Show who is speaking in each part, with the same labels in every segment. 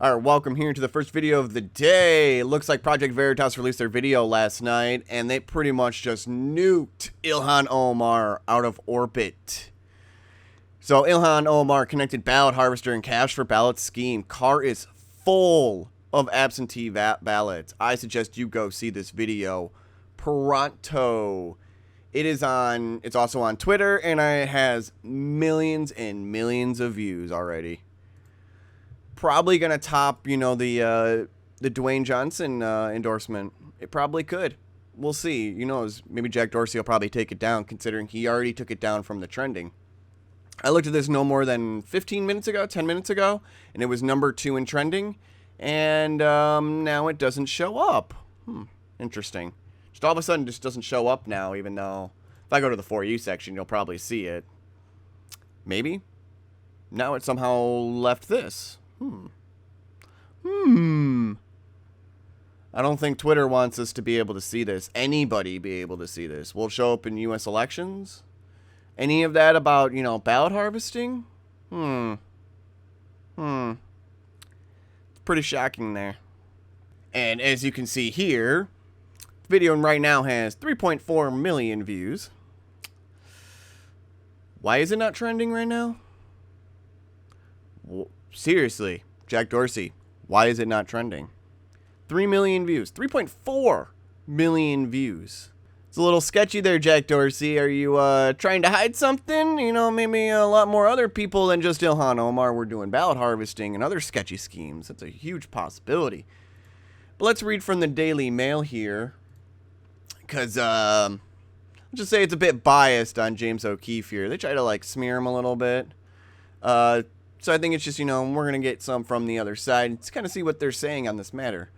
Speaker 1: Alright, welcome here to the first video of the day. Looks like Project Veritas released their video last night, and they pretty much just nuked Ilhan Omar out of orbit. So Ilhan Omar connected ballot harvester and cash for ballot scheme. Car is full of absentee ballots. I suggest you go see this video pronto. It's also on Twitter, and it has millions and millions of views already. Probably gonna top, the Dwayne Johnson endorsement. It probably could. We'll see. Maybe Jack Dorsey will probably take it down, considering he already took it down from the trending. I looked at this no more than 10 minutes ago, and it was number 2 in trending, and now it doesn't show up. Interesting. Just all of a sudden, just doesn't show up now, even though if I go to the For You section, you'll probably see it. Maybe. Now it somehow left this. I don't think Twitter wants us to be able to see this. Anybody be able to see this. Will it show up in U.S. elections? Any of that about, ballot harvesting? It's pretty shocking there. And as you can see here, the video right now has 3.4 million views. Why is it not trending right now? Seriously, Jack Dorsey, why is it not trending? 3 million views. 3.4 million views. It's a little sketchy there, Jack Dorsey. Are you trying to hide something? Maybe a lot more other people than just Ilhan Omar were doing ballot harvesting and other sketchy schemes. That's a huge possibility. But let's read from the Daily Mail here. Because, I'll just say it's a bit biased on James O'Keefe here. They try to, smear him a little bit. So I think it's just, we're going to get some from the other side to kind of see what they're saying on this matter.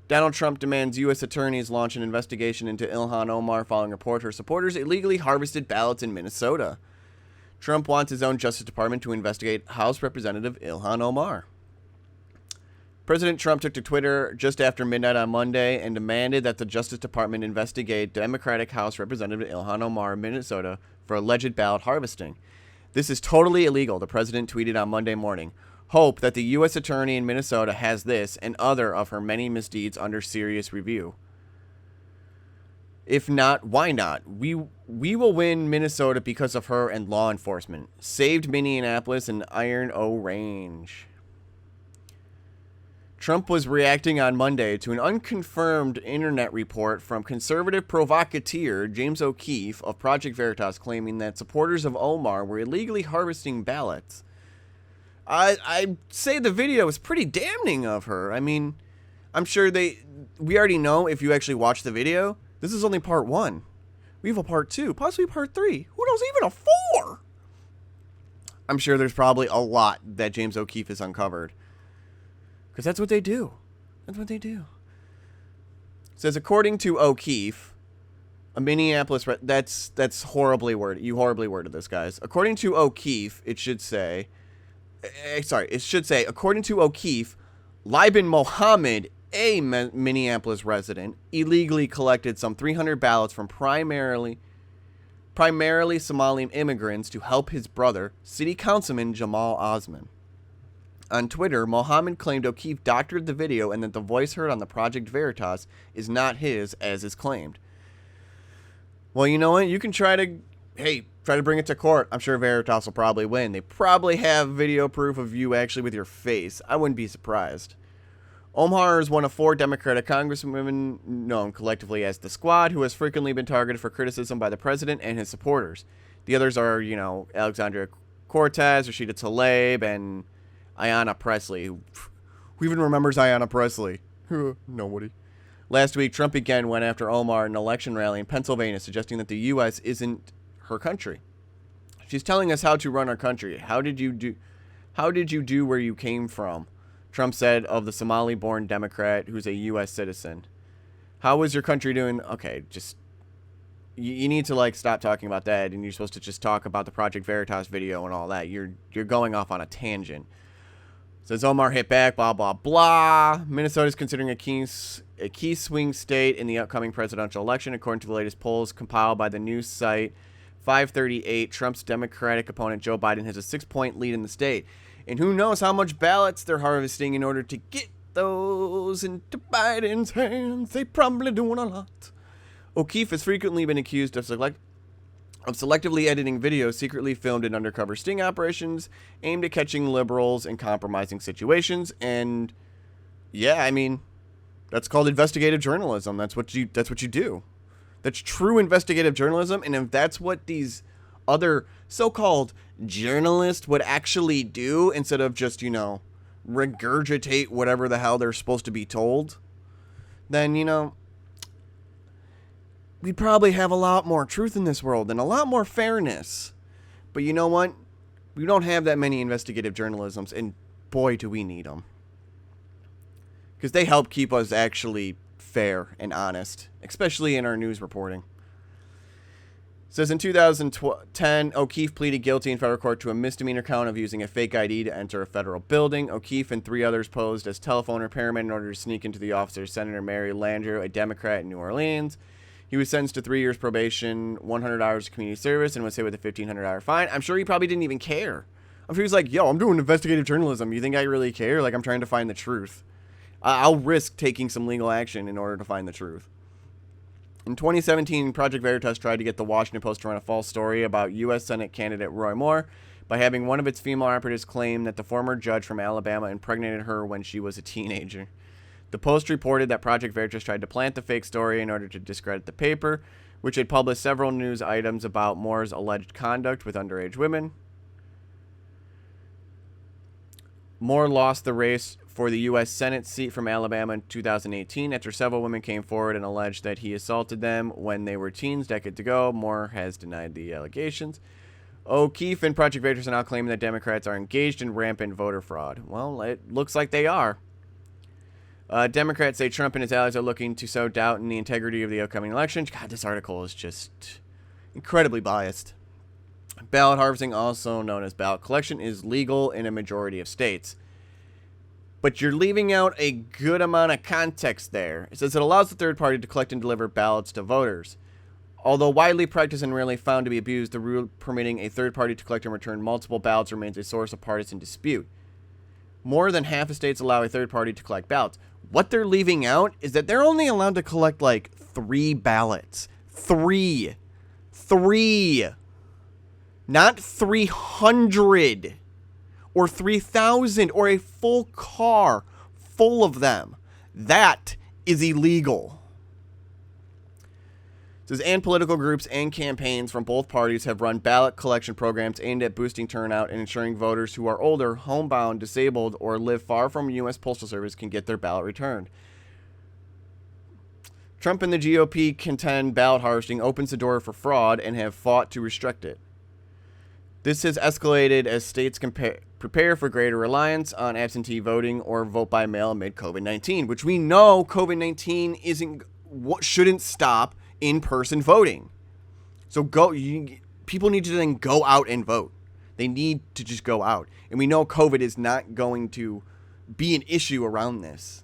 Speaker 1: Donald Trump demands U.S. attorneys launch an investigation into Ilhan Omar following a report her supporters illegally harvested ballots in Minnesota. Trump wants his own Justice Department to investigate House Representative Ilhan Omar. President Trump took to Twitter just after midnight on Monday and demanded that the Justice Department investigate Democratic House Representative Ilhan Omar of Minnesota for alleged ballot harvesting. This is totally illegal, the president tweeted on Monday morning. Hope that the U.S. attorney in Minnesota has this and other of her many misdeeds under serious review. If not, why not? We will win Minnesota because of her and law enforcement. Saved Minneapolis and Iron O Range. Trump was reacting on Monday to an unconfirmed internet report from conservative provocateur James O'Keefe of Project Veritas claiming that supporters of Omar were illegally harvesting ballots. I say the video is pretty damning of her. I mean, I'm sure we already know if you actually watch the video, this is only part 1. We have a part 2, possibly part 3. Who knows, even a 4? I'm sure there's probably a lot that James O'Keefe has uncovered. Because that's what they do. That's what they do. It says, according to O'Keefe, a Minneapolis... That's horribly worded. You horribly worded this, guys. According to O'Keefe, it should say... according to O'Keefe, Liban Mohammed, a Minneapolis resident, illegally collected some 300 ballots from primarily Somali immigrants to help his brother, city councilman Jamal Osman. On Twitter, Mohammed claimed O'Keefe doctored the video and that the voice heard on the Project Veritas is not his, as is claimed. Well, you know what? You can try to bring it to court. I'm sure Veritas will probably win. They probably have video proof of you actually with your face. I wouldn't be surprised. Omar is one of 4 Democratic congresswomen known collectively as the Squad, who has frequently been targeted for criticism by the president and his supporters. The others are, Alexandria Cortez, Rashida Tlaib, and Ayanna Pressley. Who even remembers Ayanna Pressley? Nobody. Last week, Trump again went after Omar in an election rally in Pennsylvania, suggesting that the U.S. isn't her country. She's telling us how to run our country. How did you do where you came from? Trump said of the Somali-born Democrat who's a U.S. citizen. How is your country doing? Okay, just... You need to, stop talking about that, and you're supposed to just talk about the Project Veritas video and all that. You're going off on a tangent. Says Omar hit back, blah, blah, blah. Minnesota is considering a key swing state in the upcoming presidential election, according to the latest polls compiled by the news site 538. Trump's Democratic opponent Joe Biden has a 6-point lead in the state. And who knows how much ballots they're harvesting in order to get those into Biden's hands. They probably doing a lot. O'Keefe has frequently been accused of selectively editing videos secretly filmed in undercover sting operations aimed at catching liberals in compromising situations. And yeah, I mean, that's called investigative journalism. That's what you do. That's true investigative journalism. And if that's what these other so-called journalists would actually do instead of just, regurgitate whatever the hell they're supposed to be told, then, we'd probably have a lot more truth in this world and a lot more fairness. But you know what? We don't have that many investigative journalisms, and boy, do we need them. Because they help keep us actually fair and honest, especially in our news reporting. It says in 2010, O'Keefe pleaded guilty in federal court to a misdemeanor count of using a fake ID to enter a federal building. O'Keefe and 3 others posed as telephone repairmen in order to sneak into the officer, Senator Mary Landrieu, a Democrat in New Orleans. He was sentenced to 3 years probation, 100 hours of community service, and was hit with a $1,500 fine. I'm sure he probably didn't even care. I'm sure he's like, yo, I'm doing investigative journalism. You think I really care? Like, I'm trying to find the truth. I'll risk taking some legal action in order to find the truth. In 2017, Project Veritas tried to get the Washington Post to run a false story about U.S. Senate candidate Roy Moore by having one of its female operatives claim that the former judge from Alabama impregnated her when she was a teenager. The Post reported that Project Veritas tried to plant the fake story in order to discredit the paper, which had published several news items about Moore's alleged conduct with underage women. Moore lost the race for the U.S. Senate seat from Alabama in 2018 after several women came forward and alleged that he assaulted them when they were teens decades ago. Moore has denied the allegations. O'Keefe and Project Veritas are now claiming that Democrats are engaged in rampant voter fraud. Well, it looks like they are. Democrats say Trump and his allies are looking to sow doubt in the integrity of the upcoming election. God, this article is just incredibly biased. Ballot harvesting, also known as ballot collection, is legal in a majority of states. But you're leaving out a good amount of context there. It says it allows the third party to collect and deliver ballots to voters. Although widely practiced and rarely found to be abused, the rule permitting a third party to collect and return multiple ballots remains a source of partisan dispute. More than half of states allow a third party to collect ballots. What they're leaving out is that they're only allowed to collect like 3 ballots. 3. Not 300 or 3,000 or a full car full of them. That is illegal. It says, and political groups and campaigns from both parties have run ballot collection programs aimed at boosting turnout and ensuring voters who are older, homebound, disabled, or live far from U.S. Postal Service can get their ballot returned. Trump and the GOP contend ballot harvesting opens the door for fraud and have fought to restrict it. This has escalated as states prepare for greater reliance on absentee voting or vote by mail amid COVID-19, which we know COVID-19 shouldn't stop in-person voting. So people need to then go out and vote. They need to just go out. And we know COVID is not going to be an issue around this.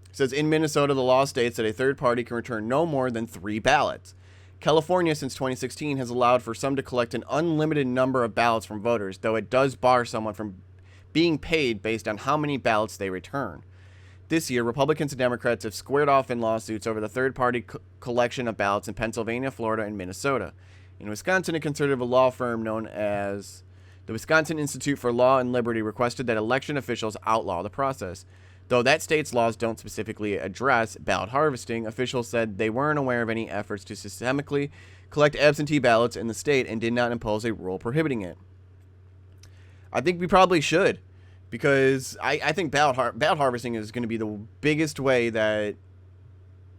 Speaker 1: It says, in Minnesota, the law states that a third party can return no more than 3 ballots. California, since 2016, has allowed for some to collect an unlimited number of ballots from voters, though it does bar someone from being paid based on how many ballots they return. This year, Republicans and Democrats have squared off in lawsuits over the third-party collection of ballots in Pennsylvania, Florida, and Minnesota. In Wisconsin, a conservative law firm known as the Wisconsin Institute for Law and Liberty requested that election officials outlaw the process. Though that state's laws don't specifically address ballot harvesting, officials said they weren't aware of any efforts to systemically collect absentee ballots in the state and did not impose a rule prohibiting it. I think we probably should, because I think ballot harvesting is going to be the biggest way that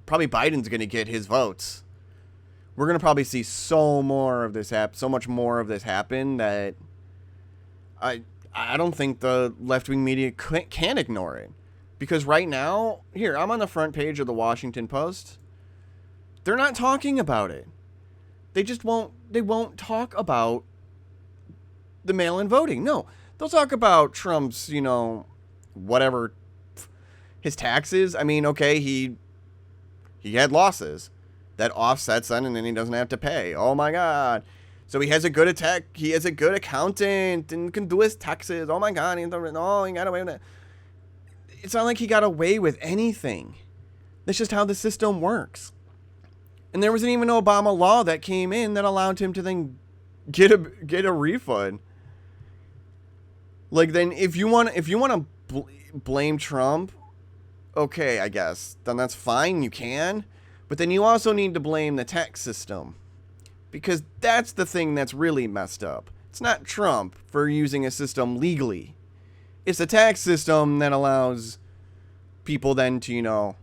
Speaker 1: probably Biden's going to get his votes. We're going to probably see so much more of this happen that I don't think the left-wing media can ignore it. Because right now, here, I'm on the front page of the Washington Post. They're not talking about it. They won't talk about the mail-in voting. No, they'll talk about Trump's, whatever, his taxes. I mean, okay, he had losses. That offsets then, and then he doesn't have to pay. Oh, my God. So he has a good he has a good accountant and can do his taxes. Oh my God, he got away with it. It's not like he got away with anything. That's just how the system works. And there wasn't even an Obama law that came in that allowed him to then get a refund. Like, then if you want to blame Trump, okay, I guess then that's fine, you can. But then you also need to blame the tax system, because that's the thing that's really messed up. It's not Trump for using a system legally. It's the tax system that allows people then to,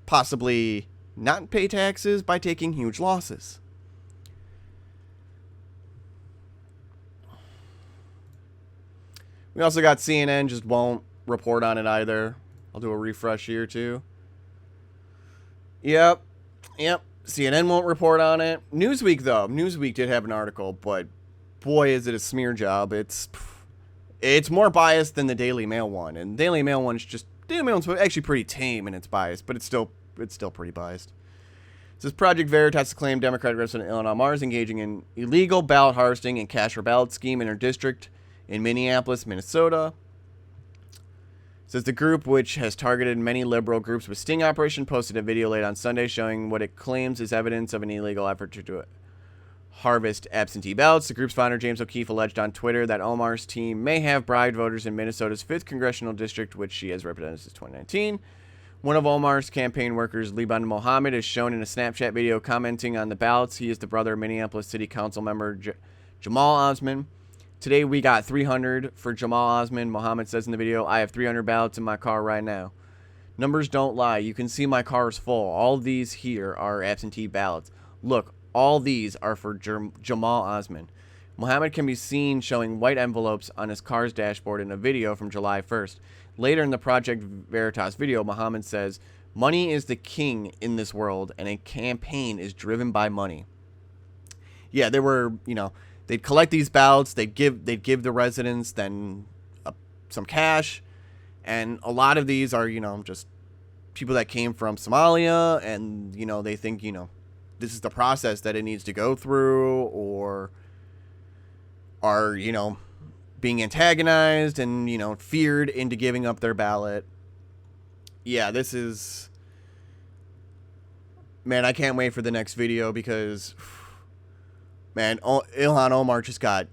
Speaker 1: possibly not pay taxes by taking huge losses. We also got CNN just won't report on it either. I'll do a refresh here too. Yep. CNN won't report on it. Newsweek, though. Newsweek did have an article, but boy, is it a smear job. It's more biased than the Daily Mail one. And Daily Mail one's actually pretty tame in its bias, but it's still pretty biased. It says Project Veritas claimed Democratic Representative Ilhan Omar is engaging in illegal ballot harvesting and cash for ballot scheme in her district in Minneapolis, Minnesota. It says the group, which has targeted many liberal groups with sting operation, posted a video late on Sunday showing what it claims is evidence of an illegal effort to do it. Harvest absentee ballots. The group's founder, James O'Keefe, alleged on Twitter that Omar's team may have bribed voters in Minnesota's 5th congressional district, which she has represented since 2019. One of Omar's campaign workers, Liban Mohammed, is shown in a Snapchat video commenting on the ballots. He is the brother of Minneapolis City Council member Jamal Osman. Today we got 300 for Jamal Osman. Mohammed says in the video, I have 300 ballots in my car right now. Numbers don't lie. You can see my car is full. All these here are absentee ballots. Look, all these are for Jamal Osman. Mohammed can be seen showing white envelopes on his car's dashboard in a video from July 1st. Later in the Project Veritas video, Mohammed says, money is the king in this world, and a campaign is driven by money. Yeah, they were, they'd collect these ballots, they'd give the residents then some cash, and a lot of these are, just people that came from Somalia, and, they think, this is the process that it needs to go through, or are, being antagonized and, feared into giving up their ballot. Yeah, this is... Man, I can't wait for the next video because... Man, Ilhan Omar just got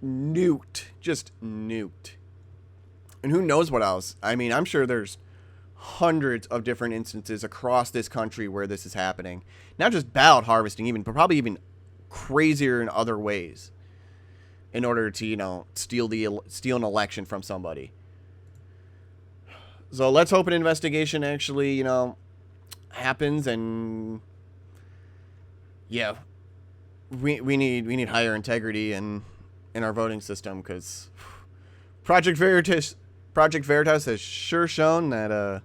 Speaker 1: nuked. Just nuked. And who knows what else. I mean, I'm sure there's hundreds of different instances across this country where this is happening. Not just ballot harvesting, but probably even crazier in other ways. In order to, steal an election from somebody. So let's hope an investigation actually, happens, and yeah, we need higher integrity in our voting system, because Project Veritas has sure shown that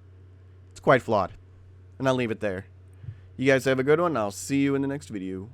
Speaker 1: it's quite flawed. And I'll leave it there. You guys have a good one. I'll see you in the next video.